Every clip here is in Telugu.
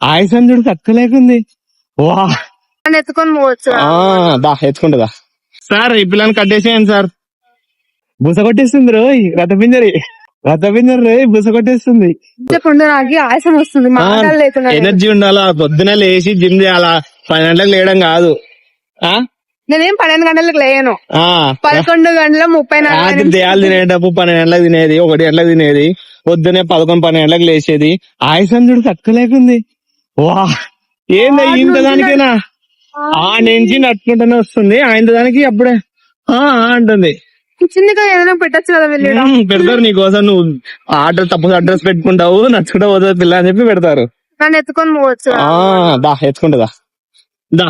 ఆయుసందుడు తక్కువ లేకుంది. వా నన్ను ఎత్తుకొని పోవచ్చు. దా ఎత్తుకుంటుందా సార్? ఈ పిల్లని కట్టేసేయండి సార్. బుస కొట్టేస్తుంది రోయ్, రథపింజరి రోయ్, బుస కొట్టేస్తుంది. చెప్పండి, నాకు ఆయాసం వస్తుంది, మాటలు లేకుండా. ఎనర్జీ ఉండాలా, పొద్దున లేచి జిమ్ చేయాలా, 10 గంటలకు లేయడం కాదు. నేనేం 12 గంటలకు లేయను, 11:30 రాత్రి దేయాలు తినేటప్పుడు 12 గంటలకు తినేది, 1 గంటలకు తినేది, పొద్దునే 11-12 గంటలకు లేచేది. ఆయుసందుడు తక్కువ లేకుంది. వా ఏందా ఇంత దానికేనా? ఆ నుంచి నట్టుకుంటూనే వస్తుంది, ఆయన దానికి అప్పుడే అంటుంది. చిన్నగా ఏదైనా పెట్టచ్చు కదా, వెళ్ళి పెడతారు నీకోసం. నువ్వు తప్పు అడ్రస్ పెట్టుకుంటావు, నచ్చుకుంటా పోతుంది పిల్ల అని చెప్పి పెడతారు. నన్ను ఎత్తుకొని పోవచ్చు. దా ఎత్తుకుంటుందా దా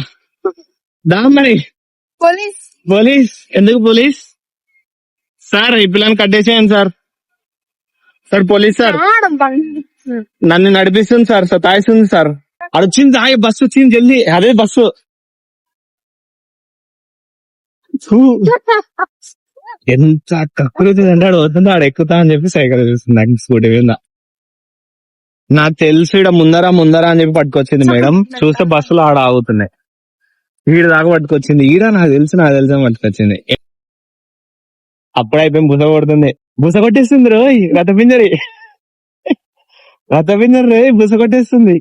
దా మరి. పోలీస్ ఎందుకు పోలీస్ సార్? ఈ పిల్లని కట్టేసేయండి సార్. సార్ పోలీస్ సార్, నన్ను నడిపిస్తుంది సార్, సతాయిస్తుంది సార్. అది వచ్చింది, బస్సు వచ్చింది, జల్దీ. అదే బస్సు. ఎంత కక్కుతుంది అంటే ఆడు వద్దు, ఆడ ఎక్కుతా అని చెప్పి సైకిల్ చూస్తుంది స్కూటీ మీద. నాకు తెలుసు ఈడ ముందరా అని చెప్పి పట్టుకొచ్చింది మేడం. చూస్తే బస్సులో ఆడ ఆగుతున్నాయి, ఈడ దాకా పట్టుకొచ్చింది. ఈడ నాకు తెలుసు పట్టుకొచ్చింది. అప్పుడైపోయి బుస కొట్టేస్తుంది రోయ్, రథపింజరి రోయ్, బుస కొట్టేస్తుంది.